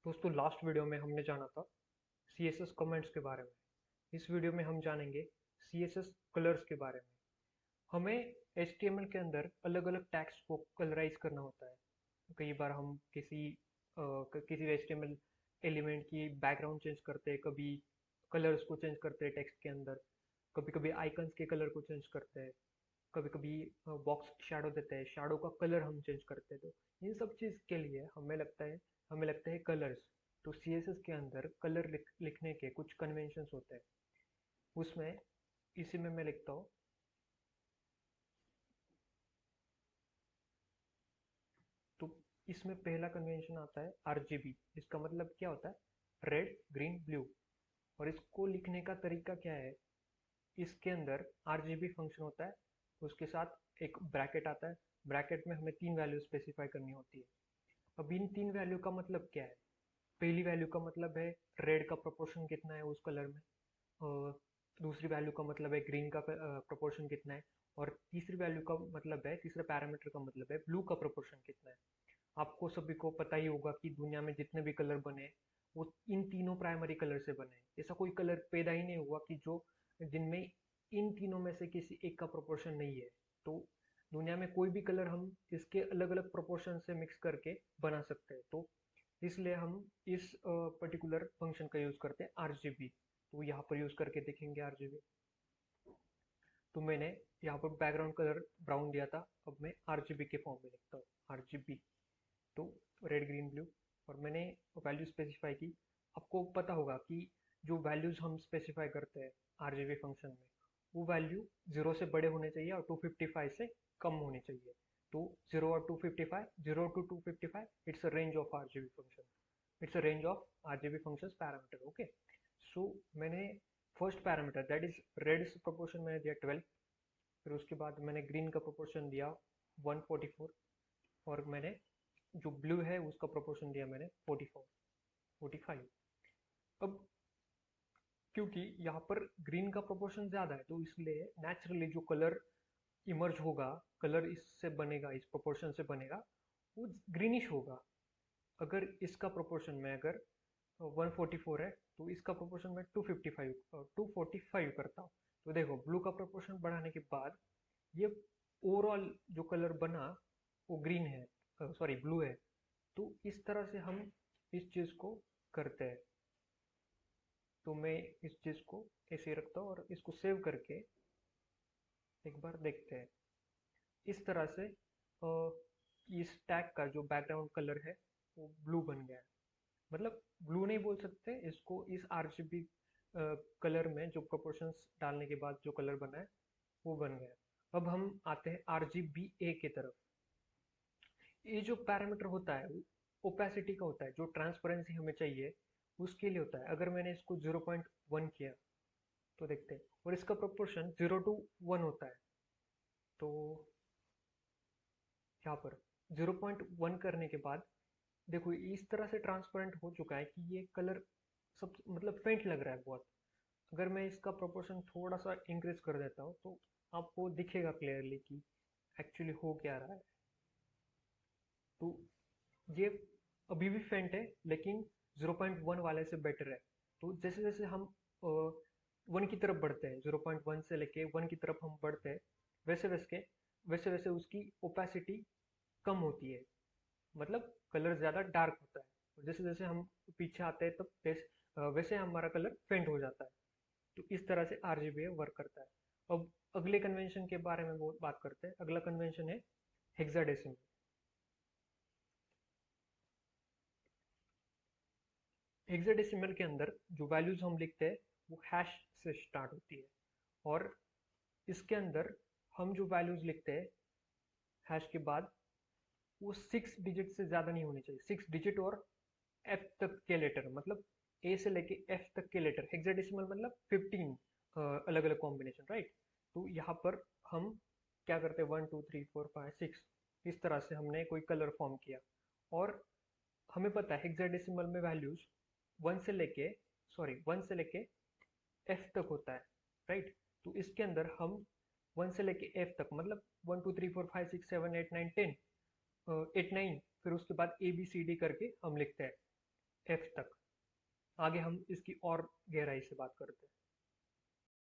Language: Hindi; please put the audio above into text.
दोस्तों लास्ट वीडियो में हमने जाना था CSS कमेंट्स के बारे में। इस वीडियो में हम जानेंगे CSS कलर्स के बारे में। हमें HTML के अंदर अलग अलग टैग्स को कलराइज करना होता है। कई बार हम किसी HTML एलिमेंट की बैकग्राउंड चेंज करते हैं, कभी कलर्स को चेंज करते हैं टेक्स्ट के अंदर, कभी कभी आइकन्स के कलर को चेंज करते हैं, कभी कभी बॉक्स शैडो देते हैं, शैडो का कलर हम चेंज करते हैं। तो इन सब चीज़ के लिए हमें लगता है कलर्स। तो CSS के अंदर कलर लिखने के कुछ कन्वेंशंस होते हैं। उसमें इसी में मैं लिखता हूँ। तो इसमें पहला कन्वेंशन आता है RGB। इसका मतलब क्या होता है? Red green blue. और इसको लिखने का तरीका क्या है? इसके अंदर RGB फंक्शन होता है, उसके साथ एक ब्रैकेट आता है। ब्रैकेट में हमें 3 वैल्यू स्पेसिफाई करनी होती है। अब इन 3 वैल्यू का मतलब क्या है? पहली वैल्यू का मतलब है रेड का प्रोपोर्शन कितना है उस कलर में, और दूसरी वैल्यू का मतलब है ग्रीन का प्रोपोर्शन कितना है, और तीसरा पैरामीटर का मतलब है ब्लू का प्रोपोर्शन कितना है। आपको सभी को पता ही होगा कि दुनिया में जितने भी कलर बने वो इन तीनों प्राइमरी कलर से बने हैं। ऐसा कोई कलर पैदा ही नहीं हुआ कि जो जिनमें इन तीनों में से किसी एक का प्रोपोर्शन नहीं है। तो दुनिया में कोई भी कलर हम इसके अलग अलग प्रोपोर्शन से मिक्स करके बना सकते हैं। तो इसलिए हम इस पर्टिकुलर फंक्शन का यूज करते हैं RGB। तो यहाँ पर यूज करके देखेंगे RGB। तो मैंने यहाँ पर बैकग्राउंड कलर ब्राउन दिया था, अब मैं RGB के फॉर्म में लिखता हूँ RGB। तो रेड ग्रीन ब्लू, और मैंने वैल्यू स्पेसिफाई की। आपको पता होगा कि जो वैल्यूज हम स्पेसिफाई करते हैं RGB फंक्शन में, वो वैल्यू 0 से बड़े होने चाहिए और 255 से कम होनी चाहिए। तो 0 और 255, 0 to 255, it's a range of RGB function. It's a range of RGB functions parameter. Okay, so मैंने first parameter that is red proportion मैंने दिया 12। फिर उसके बाद मैंने ग्रीन का प्रोपोर्शन दिया 144, और मैंने जो ब्लू है उसका प्रोपोर्शन दिया मैंने 45। अब क्योंकि यहाँ पर ग्रीन का प्रोपोर्शन ज्यादा है, तो इसलिए नेचुरली जो कलर इमर्ज होगा, कलर इससे बनेगा, इस प्रोपोर्शन से बनेगा, वो ग्रीनिश होगा। अगर इसका प्रोपोर्शन में अगर 144 है, तो इसका प्रोपोर्शन में 245 करता हूँ। तो देखो ब्लू का प्रोपोर्शन बढ़ाने के बाद ये ओवरऑल जो कलर बना वो ग्रीन है, सॉरी ब्लू है। तो इस तरह से हम इस चीज को करते हैं। तो मैं इस चीज को ऐसे ही रखता हूँ और इसको सेव करके एक बार देखते हैं। इस तरह से इस टैग का जो बैकग्राउंड कलर है वो ब्लू बन गया है। मतलब ब्लू नहीं बोल सकते इसको, इस RGB कलर में जो प्रोपोर्शंस डालने के बाद जो कलर बना है वो बन गया है। अब हम आते हैं RGBA की तरफ। ये जो पैरामीटर होता है वो ओपेसिटी का होता है। जो ट्रांसपेरेंसी हमें चाहिए उसके लिए होता है। अगर मैंने इसको 0.1 किया तो देखते हैं, और इसका प्रोपोर्शन 0 to 1 होता है। तो यहाँ पर 0.1 करने के बाद देखो इस तरह से ट्रांसपेरेंट हो चुका है कि ये कलर सब मतलब फेंट लग रहा है बहुत। अगर मैं इसका प्रोपोर्शन थोड़ा सा इंक्रीज कर देता हूँ तो आपको दिखेगा क्लियरली कि एक्चुअली हो क्या रहा है। तो ये अभी भी फेंट है, लेकिन 0.1 वाले से बेटर है। तो जैसे जैसे हम 1 की तरफ बढ़ते हैं, 0.1 से लेके 1 की तरफ हम बढ़ते हैं, वैसे वैसे वैसे उसकी ओपेसिटी कम होती है। मतलब कलर ज़्यादा डार्क होता है। और जैसे जैसे हम पीछे आते हैं तब वैसे हमारा कलर फेंट हो जाता है। तो इस तरह से RGBA वर्क करता है। अब अगले कन्वेंशन के बारे में वो बात करते हैं। अगला कन्वेंशन है हेक्साडेसिमल। हेक्साडेसिमल के अंदर जो वैल्यूज हम लिखते हैं वो हैश से स्टार्ट होती है। और इसके अंदर हम जो वैल्यूज लिखते हैं हैश के बाद, वो 6 डिजिट से ज्यादा नहीं होनी चाहिए। 6 डिजिट और F तक के लेटर, मतलब A से लेके F तक के लेटर। हेक्साडेसिमल मतलब 15 अलग अलग कॉम्बिनेशन, राइट। तो यहाँ पर हम क्या करते हैं, 1 2 3 4 5 6, इस तरह से हमने कोई कलर फॉर्म किया। और हमें पता है हेक्साडेसिमल में वैल्यूज 1 से लेके F तक होता है, राइट। तो इसके अंदर हम 1 से लेके F तक, मतलब 1 2 3 4 5 6 7 8 9 10, 8 9, फिर उसके बाद ABCD करके हम लिखते हैं। एफ तक। आगे हम इसकी और गहराई से बात करते हैं।